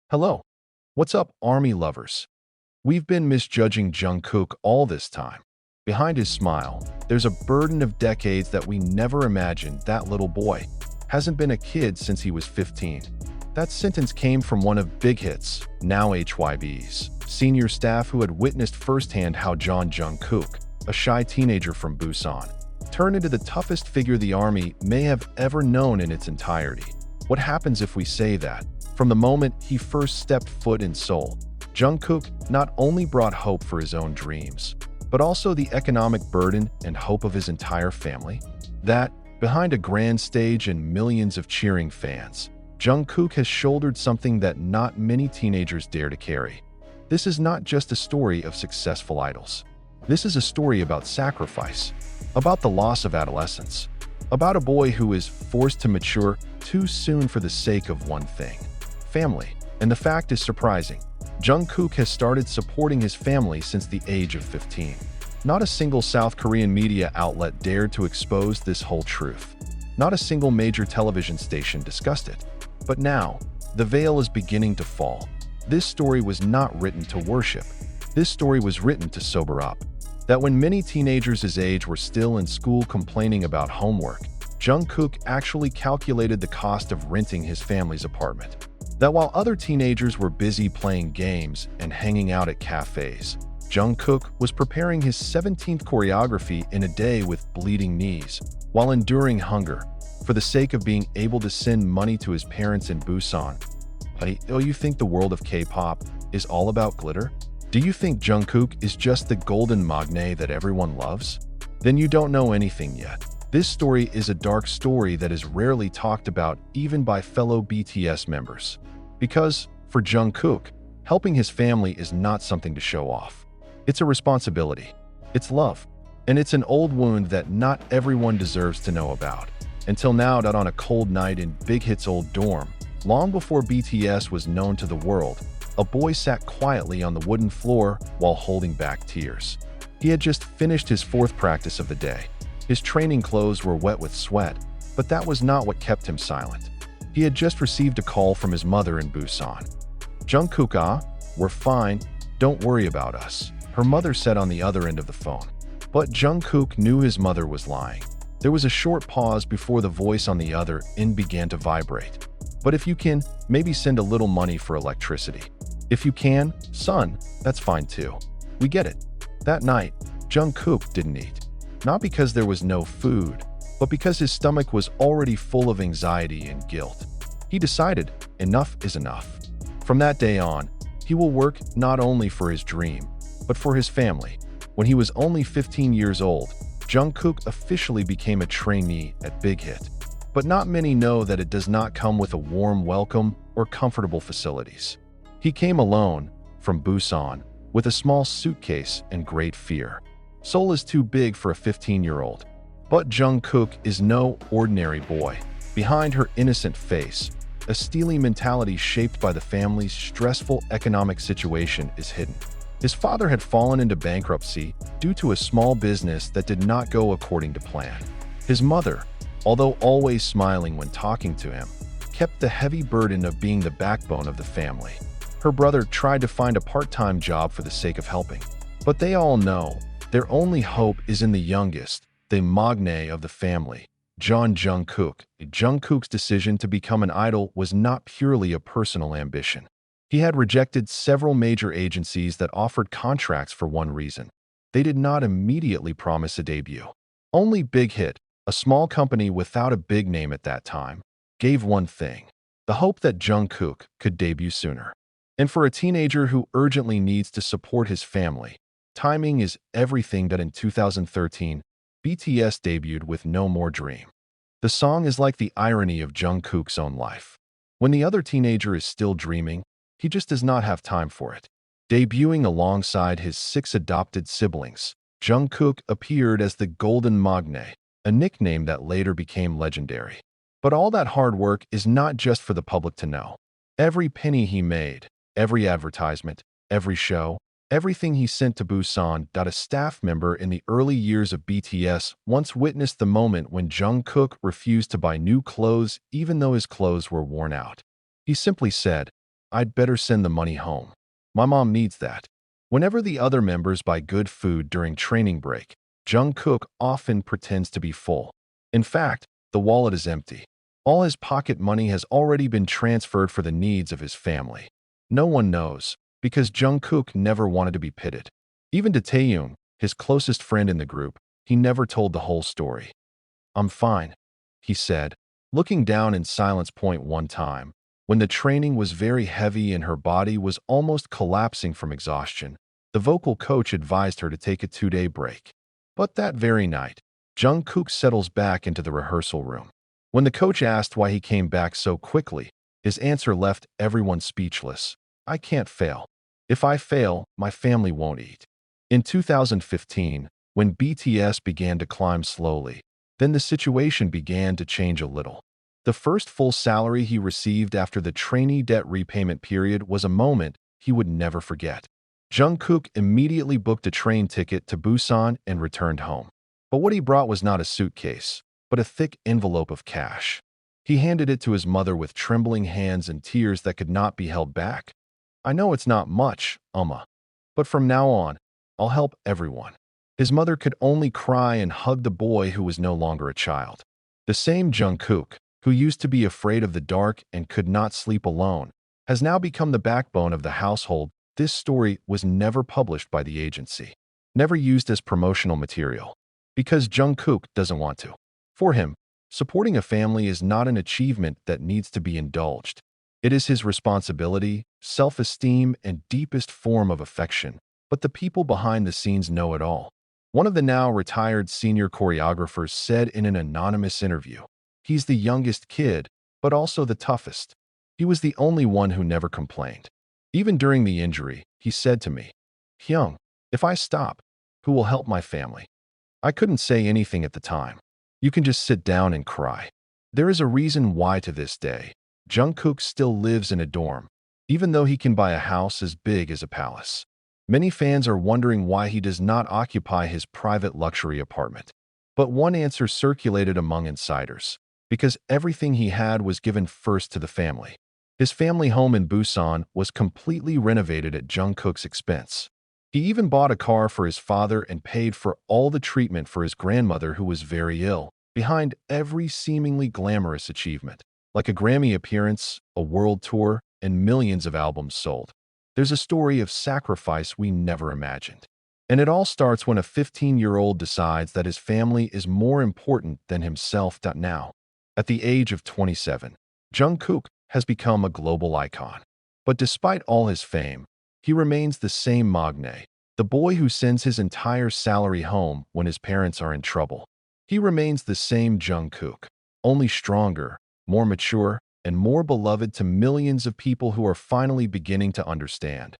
Hello. What's up, ARMY lovers? We've been misjudging Jungkook all this time. Behind his smile, there's a burden of decades that we never imagined. That little boy hasn't been a kid since he was 15. That sentence came from one of Big Hit's, now HYB's, senior staff who had witnessed firsthand how Jungkook, a shy teenager from Busan, turned into the toughest figure the ARMY may have ever known in its entirety. What happens if we say that? From the moment he first stepped foot in Seoul, Jungkook not only brought hope for his own dreams, but also the economic burden and hope of his entire family. That, behind a grand stage and millions of cheering fans, Jungkook has shouldered something that not many teenagers dare to carry. This is not just a story of successful idols. This is a story about sacrifice, about the loss of adolescence, about a boy who is forced to mature too soon for the sake of one thing: family. And the fact is surprising. Jungkook has started supporting his family since the age of 15. Not a single South Korean media outlet dared to expose this whole truth. Not a single major television station discussed it. But now, the veil is beginning to fall. This story was not written to worship. This story was written to sober up. That when many teenagers his age were still in school complaining about homework, Jungkook actually calculated the cost of renting his family's apartment. That while other teenagers were busy playing games and hanging out at cafes, Jungkook was preparing his 17th choreography in a day with bleeding knees, while enduring hunger, for the sake of being able to send money to his parents in Busan. Oh, you think the world of K-pop is all about glitter? Do you think Jungkook is just the golden magne that everyone loves? Then you don't know anything yet. This story is a dark story that is rarely talked about even by fellow BTS members. Because, for Jungkook, helping his family is not something to show off. It's a responsibility. It's love. And it's an old wound that not everyone deserves to know about. Until now, that on a cold night in Big Hit's old dorm, long before BTS was known to the world, a boy sat quietly on the wooden floor while holding back tears. He had just finished his fourth practice of the day. His training clothes were wet with sweat, but that was not what kept him silent. He had just received a call from his mother in Busan. "Jungkook, we're fine. Don't worry about us," her mother said on the other end of the phone. But Jungkook knew his mother was lying. There was a short pause before the voice on the other end began to vibrate. "But if you can, maybe send a little money for electricity. If you can, son, that's fine too. We get it." That night, Jungkook didn't eat. Not because there was no food, but because his stomach was already full of anxiety and guilt. He decided enough is enough. From that day on, he will work not only for his dream, but for his family. When he was only 15 years old, Jungkook officially became a trainee at Big Hit. But not many know that it does not come with a warm welcome or comfortable facilities. He came alone, from Busan, with a small suitcase and great fear. Seoul is too big for a 15-year-old. But Jungkook is no ordinary boy. Behind her innocent face, a steely mentality shaped by the family's stressful economic situation is hidden. His father had fallen into bankruptcy due to a small business that did not go according to plan. His mother, although always smiling when talking to him, kept the heavy burden of being the backbone of the family. Her brother tried to find a part-time job for the sake of helping. But they all know their only hope is in the youngest, the magne of the family, Jungkook. Jungkook's decision to become an idol was not purely a personal ambition. He had rejected several major agencies that offered contracts for one reason: they did not immediately promise a debut. Only Big Hit, a small company without a big name at that time, gave one thing: the hope that Jungkook could debut sooner. And for a teenager who urgently needs to support his family, timing is everything. That in 2013, BTS debuted with No More Dream. The song is like the irony of Jungkook's own life. When the other teenager is still dreaming, he just does not have time for it. Debuting alongside his 6 adopted siblings, Jungkook appeared as the Golden Magne, a nickname that later became legendary. But all that hard work is not just for the public to know. Every penny he made, every advertisement, every show, everything he sent to Busan. A staff member in the early years of BTS once witnessed the moment when Jungkook refused to buy new clothes even though his clothes were worn out. He simply said, I'd better send the money home. My mom needs that. Whenever the other members buy good food during training break, Jungkook often pretends to be full. In fact, the wallet is empty. All his pocket money has already been transferred for the needs of his family. No one knows, because Jungkook never wanted to be pitted. Even to Taehyung, his closest friend in the group, he never told the whole story. "I'm fine," he said, looking down in silence. One time, when the training was very heavy and her body was almost collapsing from exhaustion, the vocal coach advised her to take a 2-day break. But that very night, Jungkook settles back into the rehearsal room. When the coach asked why he came back so quickly, his answer left everyone speechless. "I can't fail. If I fail, my family won't eat." In 2015, when BTS began to climb slowly, then the situation began to change a little. The first full salary he received after the trainee debt repayment period was a moment he would never forget. Jungkook immediately booked a train ticket to Busan and returned home. But what he brought was not a suitcase, but a thick envelope of cash. He handed it to his mother with trembling hands and tears that could not be held back. "I know it's not much, but from now on, I'll help everyone." His mother could only cry and hug the boy who was no longer a child. The same Jungkook, who used to be afraid of the dark and could not sleep alone, has now become the backbone of the household. This story was never published by the agency, never used as promotional material, because Jungkook doesn't want to. For him, supporting a family is not an achievement that needs to be indulged. It is his responsibility, self-esteem, and deepest form of affection. But the people behind the scenes know it all. One of the now retired senior choreographers said in an anonymous interview, "He's the youngest kid, but also the toughest. He was the only one who never complained. Even during the injury, he said to me, 'Hyung, if I stop, who will help my family?' I couldn't say anything at the time. You can just sit down and cry." There is a reason why to this day, Jungkook still lives in a dorm, even though he can buy a house as big as a palace. Many fans are wondering why he does not occupy his private luxury apartment. But one answer circulated among insiders: because everything he had was given first to the family. His family home in Busan was completely renovated at Jungkook's expense. He even bought a car for his father and paid for all the treatment for his grandmother, who was very ill. Behind every seemingly glamorous achievement, like a Grammy appearance, a world tour, and millions of albums sold, there's a story of sacrifice we never imagined. And it all starts when a 15-year-old decides that his family is more important than himself. Now, at the age of 27, Jungkook has become a global icon. But despite all his fame, he remains the same magne, the boy who sends his entire salary home when his parents are in trouble. He remains the same Jungkook, only stronger, more mature, and more beloved to millions of people who are finally beginning to understand